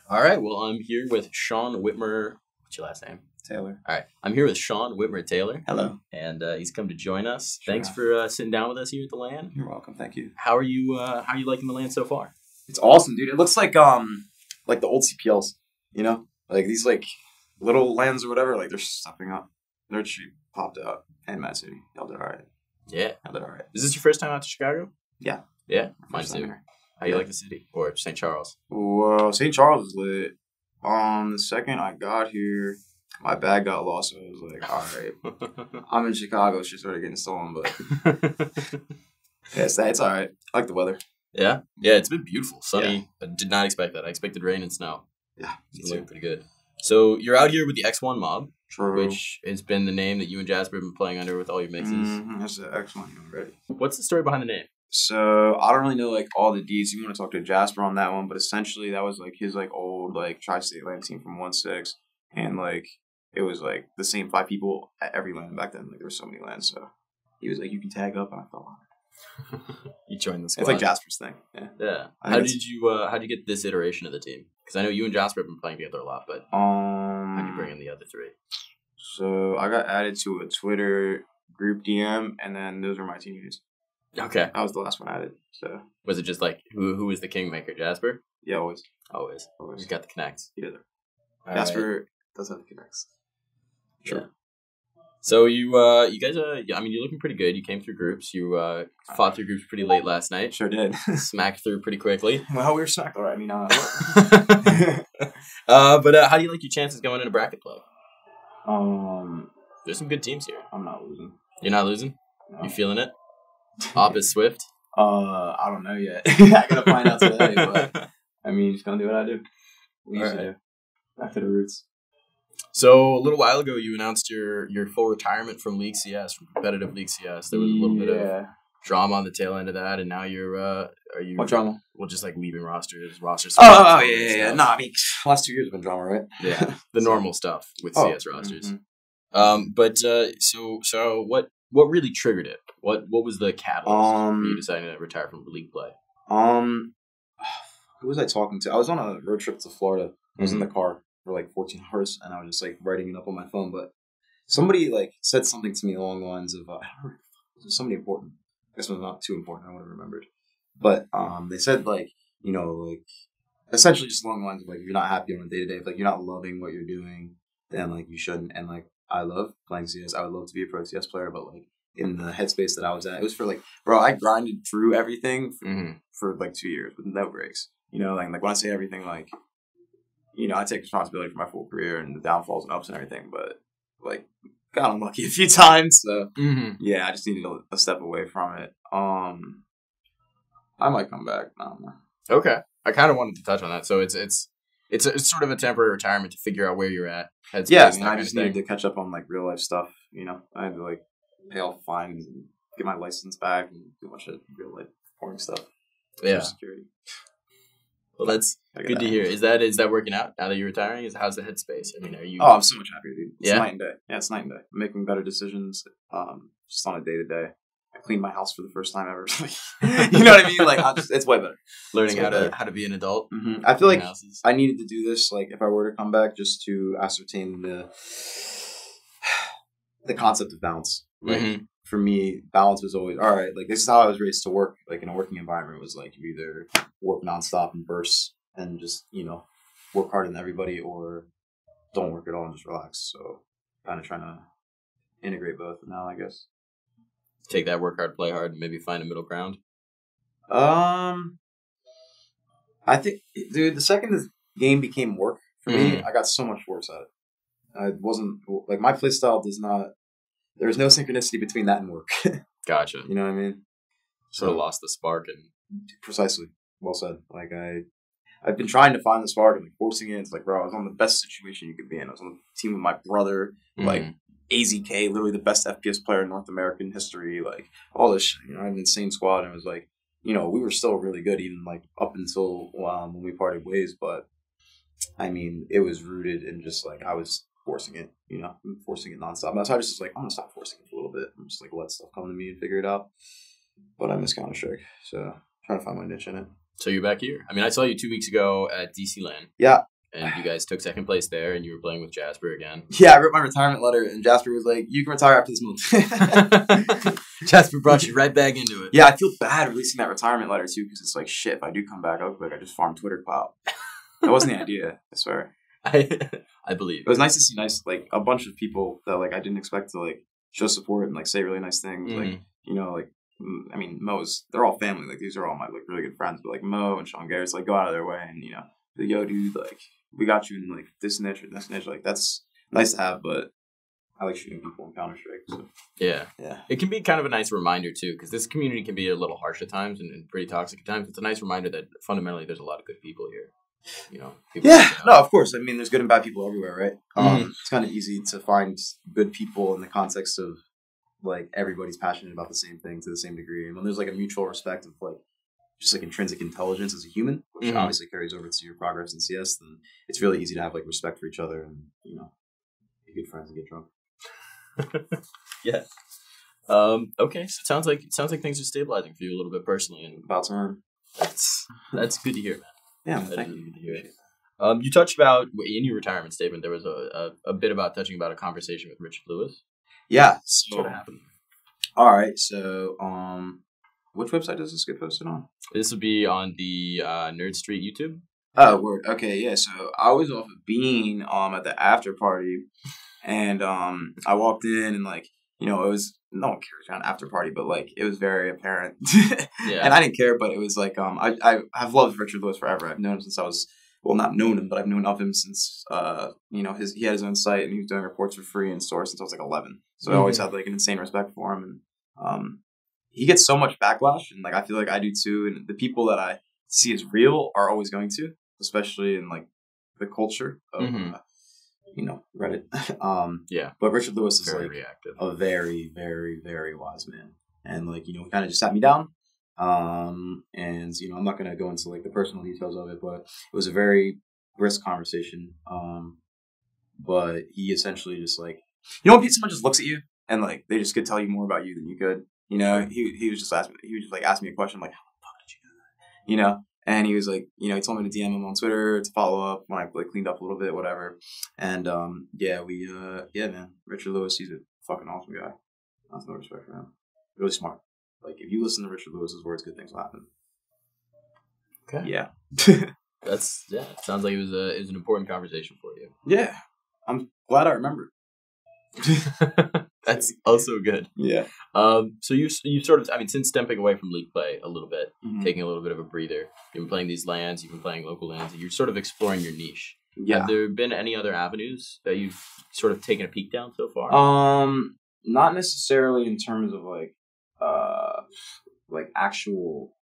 All right. Well, I'm here with Sean Witmer. What's your last name? Taylor. All right. I'm here with Sean Witmer Taylor. Hello. And he's come to join us. Sure. Thanks for sitting down with us here at the LAN. You're welcome. Thank you. How are you? How are you liking the LAN so far? It's awesome, dude. It looks like the old CPLs. You know, like these like little lands or whatever. Like they're stepping up. Nerd Street popped out, and Mad City. Y'all did all right. Yeah. Y'all did all right. Is this your first time out to Chicago? Yeah. Yeah. Mine First time too. here. How you like the city or St. Charles? Well, St. Charles is lit. The second I got here, my bag got lost. So I was like, all right, I'm in Chicago. Shit started getting stolen, but yeah, it's all right. I like the weather. Yeah. Yeah. It's been beautiful, sunny. I did not expect that. I expected rain and snow. Yeah, It's looking pretty good. So you're out here with the X1 Mob, True. which has been the name that you and Jasper have been playing under with all your mixes. Mm-hmm. That's the excellent already. What's the story behind the name? So I don't really know like all the deeds. You want to talk to Jasper on that one, but essentially that was like his like old like tri-state land team from 1-6, and like it was like the same 5 people at every land back then. Like there were so many lands, so he was like, "You can tag up," and I felt on it. You joined the squad. It's like Jasper's thing. Yeah. Yeah. I How think did you get this iteration of the team? Because I know you and Jasper have been playing together a lot, but how do you bring in the other 3? So I got added to a Twitter group DM, and then those were my teammates. Okay. I was the last one added. So Was it just like who was the kingmaker? Jasper? yeah, always. Always. He's got the connects. Yeah. All Jasper does have the connects. Sure. Yeah. So you guys I mean you're looking pretty good. You came through groups. You fought through groups pretty late last night. Sure did. Smacked through pretty quickly. Well, we were smacked. All right. I mean, but how do you like your chances going into bracket play? There's some good teams here. I'm not losing. You're not losing? No. You feeling it? Op is Swift? I don't know yet. I gotta find out today, but I mean, just gonna do what I do. We used to do. Back to the roots. So a little while ago, you announced your full retirement from League CS, from competitive League CS. There was a little bit of drama on the tail end of that, and now you're are you? What drama? Well, just like leaving rosters. Oh yeah. No, I mean, last 2 years have been drama, right? Yeah, the normal stuff with CS rosters. Mm-hmm. But so what really triggered it? What was the catalyst for you deciding to retire from league play? Who was I talking to? I was on a road trip to Florida. I was in the car for like 14 hours, and I was just like writing it up on my phone. But somebody like said something to me along the lines of, somebody important. I guess it was not too important. I would have remembered. But they said like, you know, like essentially just along the lines of like, if you're not happy on a day to day, if like you're not loving what you're doing, then like you shouldn't. And like I love playing CS. I would love to be a pro CS player, but like in the headspace that I was at, it was for like, bro, I grinded through everything for like 2 years with no breaks. You know, like when I say everything, like, you know, I take responsibility for my full career and the downfalls and ups and everything, but like got unlucky a few times. So yeah, I just needed a step away from it. I might come back. I don't know. Okay, I kind of wanted to touch on that. So it's sort of a temporary retirement to figure out where you're at. Yeah, I mean, I just needed to catch up on like real life stuff. You know, I had to like pay off fines and get my license back and do a bunch of real life boring stuff. Yeah. Security. Well, that's good to hear. Is that working out now that you're retiring? How's the headspace? I mean, are you? Oh, I'm so much happier, dude. It's Yeah? night and day. Yeah, it's night and day. I'm making better decisions. Just on a day to day. I cleaned my house for the first time ever. You know what I mean? Like, it's way better. Learning how to be an adult. Mm-hmm. I feel like I needed to do this. Like, if I were to come back, just to ascertain the concept of balance. Like, for me, balance was always all right. Like, this is how I was raised to work. Like, in a working environment, was like you either work nonstop and burst and just, you know, work harder than everybody, or don't work at all and just relax. So, kind of trying to integrate both now, I guess. Take that work hard, play hard, and maybe find a middle ground. I think, dude, the second the game became work for me, I got so much worse at it. I wasn't like my play style does not. There's no synchronicity between that and work. Gotcha. You know what I mean? Sort of lost the spark and precisely. Well said. Like I've been trying to find the spark and like forcing it. It's like, bro, I was on the best situation you could be in. I was on the team with my brother, like AZK, literally the best FPS player in North American history. Like all this shit. You know, I had an insane squad, and it was like, you know, we were still really good even like up until when we parted ways. But I mean, it was rooted in just like I was forcing it, you know, forcing it nonstop. And so I was just like, I'm gonna stop forcing it for a little bit. I'm just like let stuff come to me and figure it out. But I miss Counter-Strike, so trying to find my niche in it. So you're back here. I mean, I saw you 2 weeks ago at DC LAN. Yeah, and you guys took second place there, and you were playing with Jasper again. Yeah, I wrote my retirement letter, and Jasper was like, "You can retire after this month." Jasper brought you right back into it. Yeah, I feel bad releasing that retirement letter too, because it's like, shit, if I do come back, I look like I just farmed Twitter clout. That wasn't the idea, I swear. I believe. It was nice to see like a bunch of people that like I didn't expect to like show support and like say really nice things. Like, you know, like, I mean, they're all family. Like, these are all my like really good friends. But like Mo and Sean Garrett's like go out of their way and, you know, like, yo, dude, like, we got you in like this niche or this niche. Like, that's nice to have, but I like shooting people in Counter-Strike. So. Yeah. It can be kind of a nice reminder too, because this community can be a little harsh at times and pretty toxic at times. It's a nice reminder that fundamentally there's a lot of good people here. You know. No, of course. I mean, there's good and bad people everywhere, right? It's kind of easy to find good people in the context of like everybody's passionate about the same thing to the same degree, and when there's like a mutual respect of like just like intrinsic intelligence as a human, which obviously carries over to your progress in CS, then it's really easy to have like respect for each other and, you know, be good friends and get drunk. Yeah. Okay. So it sounds like things are stabilizing for you a little bit personally, and About time. that's good to hear, man. Yeah, thank you. Good to hear. You touched about in your retirement statement. There was a bit about touching about a conversation with Richard Lewis. Yeah. So what happened? All right. So, which website does this get posted on? This would be on the Nerd Street YouTube. Oh, word. Okay, yeah. So I was off of Bean at the after party, and I walked in and like, you know, it was no one cares around after party, but like it was very apparent. Yeah. And I didn't care, but it was like I have loved Richard Lewis forever. I've known him since I was not known him, but I've known of him since you know, he had his own site and he was doing reports for free in store since I was like 11. So I always had like an insane respect for him, and he gets so much backlash, and like I feel like I do too. And the people that I see as real are always going to, especially in like the culture of you know, Reddit. Yeah. But Richard Lewis is very like reactive. a very, very, very wise man, and like, you know, he kind of just sat me down. And you know, I'm not gonna go into like the personal details of it, but it was a very brisk conversation. But he essentially just like, you know, when someone just looks at you and like they just could tell you more about you than you could. You know, he was just asking me a question like, how the fuck did you do that? You know, and he was like, you know, he told me to DM him on Twitter to follow up when I like cleaned up a little bit, whatever. And yeah, man, Richard Lewis, he's a fucking awesome guy. Lots of respect for him. Really smart. Like, if you listen to Richard Lewis's words, good things will happen. Okay. Yeah. It sounds like it was an important conversation for you. Yeah. I'm glad I remembered. That's also good. Yeah. So you sort of, I mean, since stepping away from league play a little bit, taking a little bit of a breather, you've been playing these LANs, you've been playing local LANs, and you're sort of exploring your niche. Yeah. Have there been any other avenues that you've sort of taken a peek down so far? Not necessarily in terms of like actual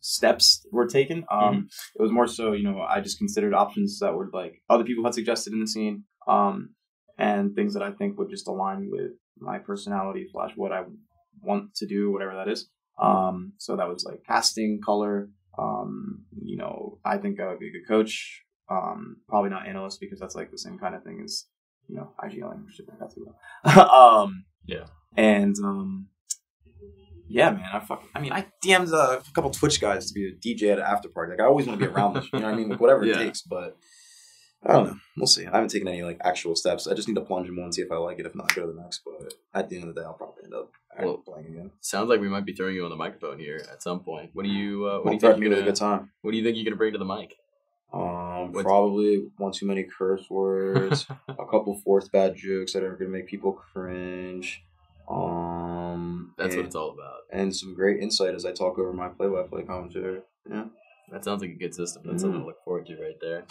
steps were taken. It was more so, you know, I just considered options that were like other people had suggested in the scene, and things that I think would just align with my personality / what I want to do, whatever that is. So that was like casting, color. You know, I think I would be a good coach. Probably not analyst, because that's like the same kind of thing as, you know, IGLing or shit like that too. Yeah. And yeah, man, I DM'd a couple Twitch guys to be a DJ at an after party. Like, I always want to be around this, you know what I mean? Like, whatever it takes, but I don't know. We'll see. I haven't taken any like actual steps. I just need to plunge in one and see if I like it. If not, go to the next. But at the end of the day, I'll probably end up playing again. Sounds like we might be throwing you on the microphone here at some point. What do you think you're gonna? A good time. What do you think you're gonna bring to the mic? Probably one too many curse words, a couple fourth bad jokes that are gonna make people cringe. That's what it's all about. And some great insight as I talk over my play-by-play commentary. Yeah, that sounds like a good system. That's something to look forward to right there.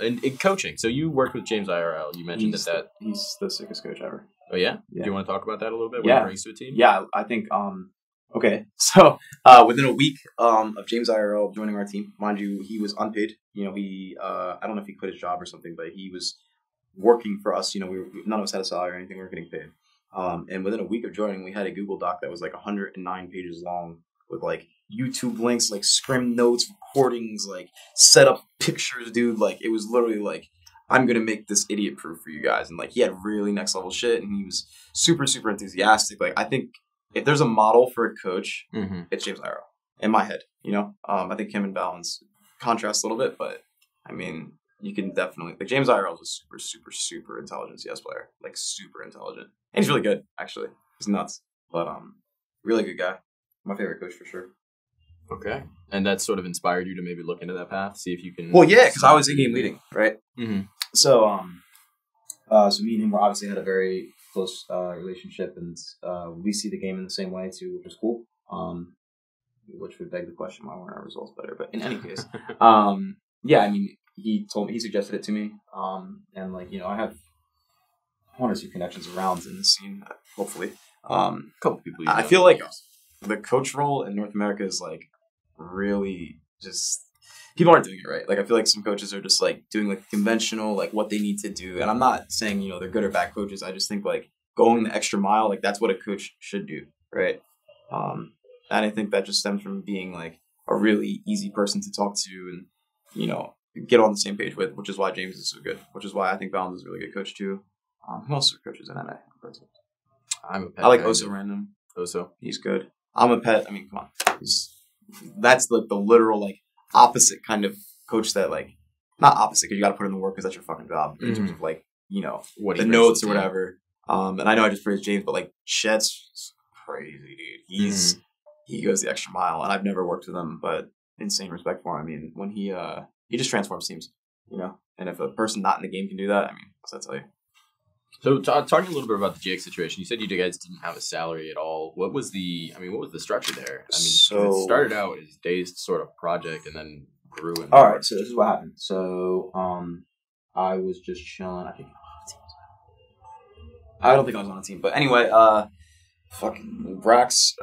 And in coaching, so you worked with James IRL. You mentioned he's the sickest coach ever. Oh yeah? Do you want to talk about that a little bit? Yeah. What he brings to a team? Yeah, I think. Okay, so within a week of James IRL joining our team, mind you, he was unpaid. You know, he I don't know if he quit his job or something, but he was working for us. You know, none of us had a salary or anything. We were getting paid. And within a week of joining, we had a Google Doc that was like 109 pages long with like YouTube links, like scrim notes, recordings, like set up pictures, dude. Like, it was literally like, I'm going to make this idiot proof for you guys. And like, he had really next level shit, and he was super, super enthusiastic. Like, I think if there's a model for a coach, it's James IRL in my head, you know? I think him and Balance contrast a little bit, but I mean, you can definitely like James IRL is a super, super, super intelligent CS player, like super intelligent, and he's really good actually. He's nuts, but really good guy. My favorite coach for sure. Okay, and that sort of inspired you to maybe look into that path, see if you can. Well, yeah, because I was in-game leading, right? Mm-hmm. So so me and him were obviously had a very close relationship, and we see the game in the same way too, which is cool. Which would beg the question why weren't our results better? But in any case, yeah, I mean, he suggested it to me, and like I have one or two connections around in the scene, hopefully. A couple people. I feel like the coach role in North America is like really just people aren't doing it right. Like I feel like some coaches are just like doing like conventional, like what they need to do. And I'm not saying they're good or bad coaches. I just think like going the extra mile, like that's what a coach should do, right? And I think that just stems from being like a really easy person to talk to and get on the same page with, which is why James is so good. Which is why I think Valens is a really good coach too. Who else are coaches in NA? I'm a pet. I like Oso Random. Oso, he's good. I'm a pet. I mean, come on. That's like the literal like opposite kind of coach that like not opposite because you got to put in the work because that's your fucking job in terms of like what the notes or whatever. And I know I just praised James, but like Chet's crazy dude. He goes the extra mile, and I've never worked with him, but insane respect for him. I mean, when he just transforms teams, and if a person not in the game can do that, I mean, what's that tell you? So talking a little bit about the GX situation, you said you guys didn't have a salary at all. What was the structure there? I mean, so it started out as Dazed sort of project and then grew. All right, so this is what happened. So I was just chilling. I don't think I was on a team, but anyway, fucking Brax,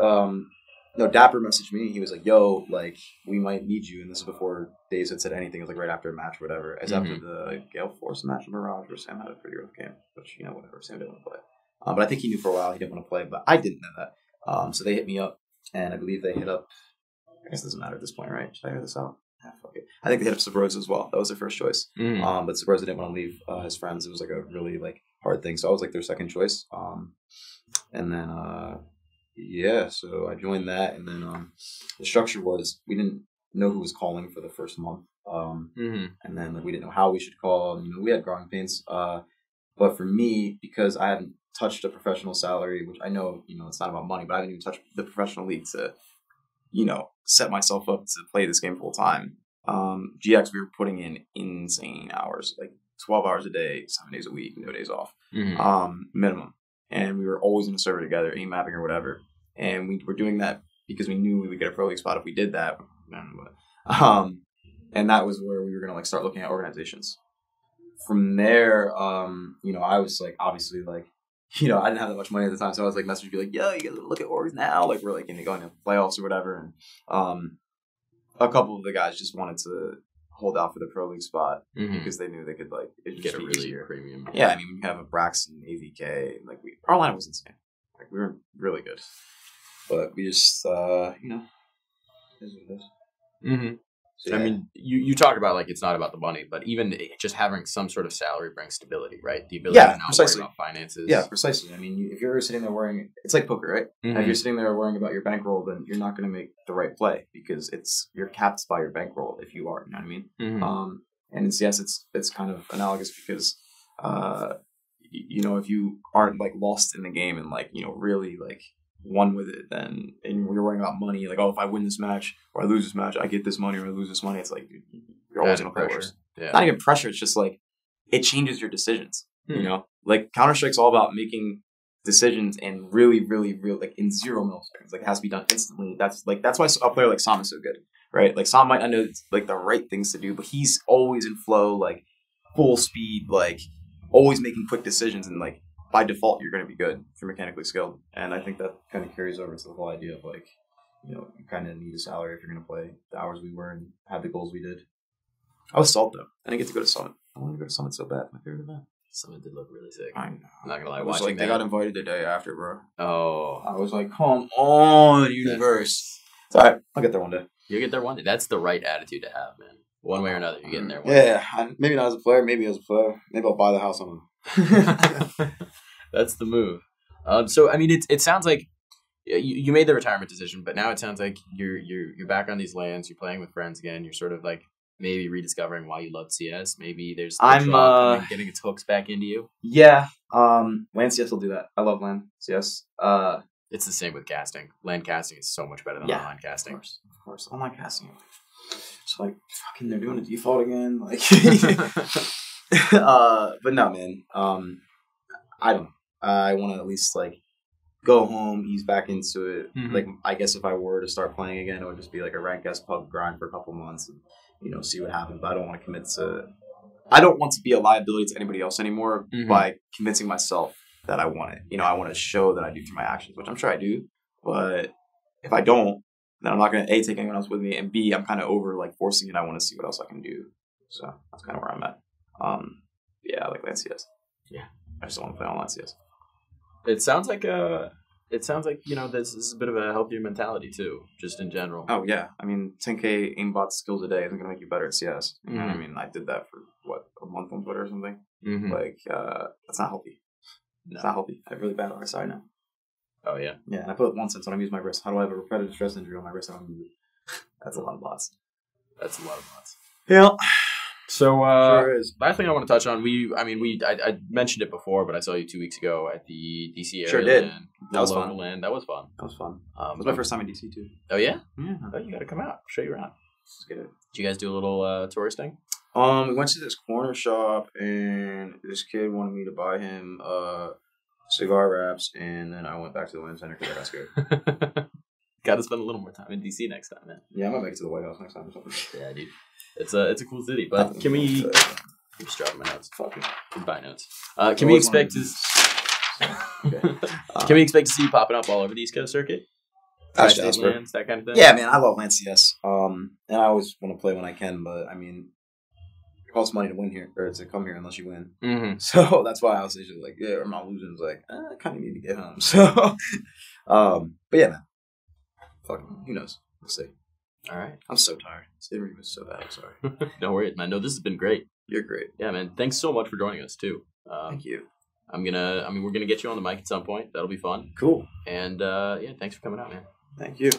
Dapper messaged me. He was like, "Yo, like we might need you," and this is before Days had said anything. It was like right after a match or whatever. It's after the Gale Force match in Mirage where Sam had a pretty rough game, which whatever. Sam didn't want to play, but I think he knew for a while he didn't want to play, but I didn't know that. So they hit me up, and I believe they hit up. I guess it doesn't matter at this point, right? Should I hear this out? Ah, fuck it. I think they hit up Sabrosa as well. That was their first choice. But Sabrosa didn't want to leave his friends. It was like a really like hard thing, so I was like their second choice. And then so I joined that, and then the structure was we didn't know who was calling for the first month, and then like we didn't know how we should call. And, we had growing pains, but for me, because I haven't touched a professional salary, which I know it's not about money, but I haven't even touched the professional league to set myself up to play this game full time. GX, we were putting in insane hours, like 12 hours a day, 7 days a week, no days off, minimum. And we were always in a server together, aim mapping or whatever. And we were doing that because we knew we would get a pro league spot if we did that. And that was where we were going to like start looking at organizations. From there, I was like, obviously like, I didn't have that much money at the time. So I was like, messaging be like, yo, you guys look at orgs now. Like we're like going to playoffs or whatever. And a couple of the guys just wanted to hold out for the pro league spot because they knew they could like get a really premium. Yeah, I mean we have a Braxton, AVK, like our line was insane. Like we were really good, but we just is what it is. So, I mean, you talk about like it's not about the money, but even just having some sort of salary brings stability, right? The ability to not worry about finances. Yeah, precisely. I mean, if you're sitting there worrying, it's like poker, right? If you're sitting there worrying about your bankroll, then you're not going to make the right play because you're capped by your bankroll if you are. You know what I mean? And in CS, it's kind of analogous because, if you aren't like lost in the game and like really like one with it, then and you're worrying about money, like if I win this match or I lose this match, I get this money or I lose this money. It's like dude, you're always gonna play worse. Yeah. Not even pressure. It's just like it changes your decisions. Like Counter-Strike's all about making decisions and really, really, really like in 0 milliseconds. Like it has to be done instantly. That's why a player like Sam is so good, right? Like Sam might not know like the right things to do, but he's always in flow, like full speed, like always making quick decisions and like. By default, you're going to be good if you're mechanically skilled. And I think that kind of carries over to the whole idea of like, you kind of need a salary if you're going to play the hours we were and have the goals we did. I was salt though. I didn't get to go to Summit. I wanted to go to Summit so bad. My favorite event. Summit did look really sick. I know. I'm not going to lie. Watching they got invited the day after, bro. Oh. I was like, come on, universe. It's all right. I'll get there one day. You'll get there one day. That's the right attitude to have, man. One way or another, you're getting there one day. Yeah. Maybe not as a player. Maybe as a player. Maybe I'll buy the house on them. That's the move. So I mean, it sounds like you made the retirement decision, but now it sounds like you're back on these lands. You're playing with friends again. You're sort of like maybe rediscovering why you loved CS. Maybe there's getting its hooks back into you. Yeah. LAN CS will do that. I love LAN CS. It's the same with casting. LAN casting is so much better than online casting. Of course. Online casting. It's like fucking they're doing a default again. Like but no, man. I don't know. I want to at least like go home, ease back into it. Mm-hmm. Like I guess if I were to start playing again, it would just be like a rank S pub grind for a couple months and see what happens. But I don't want to commit to. I don't want to be a liability to anybody else anymore by convincing myself that I want it. I want to show that I do through my actions, which I'm sure I do. But if I don't, then I'm not going to A, take anyone else with me, and B, I'm kind of over like forcing it. I want to see what else I can do. So that's kind of where I'm at. Yeah, I like LAN CS. Yeah, I just don't want to play online CS. It sounds like this is a bit of a healthier mentality too, just in general. Oh yeah, I mean 10K aimbot skills a day isn't gonna make you better at CS. Mm-hmm. I mean, I did that for a month on Twitter or something. Mm-hmm. Like that's not healthy. No. It's not healthy. I have really bad RSI now. Oh yeah. Yeah, and I put it once since when I use my wrist. How do I have a repetitive stress injury on my wrist? I don't use it. That's a lot of bots. Yeah. So, sure is. Last thing I want to touch on, I mentioned it before, but I saw you 2 weeks ago at the DC area. Sure did. That was fun. That was fun. It was my first time in DC too. Oh yeah? Yeah. Oh, you got to come out. I'll show you around. Let's get it. Did you guys do a little touristing? We went to this corner shop, and this kid wanted me to buy him cigar wraps, and then I went back to the Williams Center because I got scared. Got to spend a little more time in DC next time, man. Yeah, I might make it to the White House next time or something. Yeah, dude. It's a cool city, but can we... I'm just dropping my notes. Fuck it. Goodbye notes. Can we expect to... Okay. Can we expect to see you popping up all over the East Coast circuit? Lands, that kind of thing? Yeah, man, I love LAN CS. And I always want to play when I can, but I mean, it costs money to win here, or to come here unless you win. Mm-hmm. So that's why I was usually like, yeah, or I'm not losing. It's like, I kind of need to get home. So, but yeah, man. Fucking, who knows? We'll see. All right. I'm so tired. This interview was so bad. I'm sorry. No worries, man. No, this has been great. You're great. Yeah, man. Thanks so much for joining us, too. Thank you. We're going to get you on the mic at some point. That'll be fun. Cool. And, thanks for coming out, man. Thank you.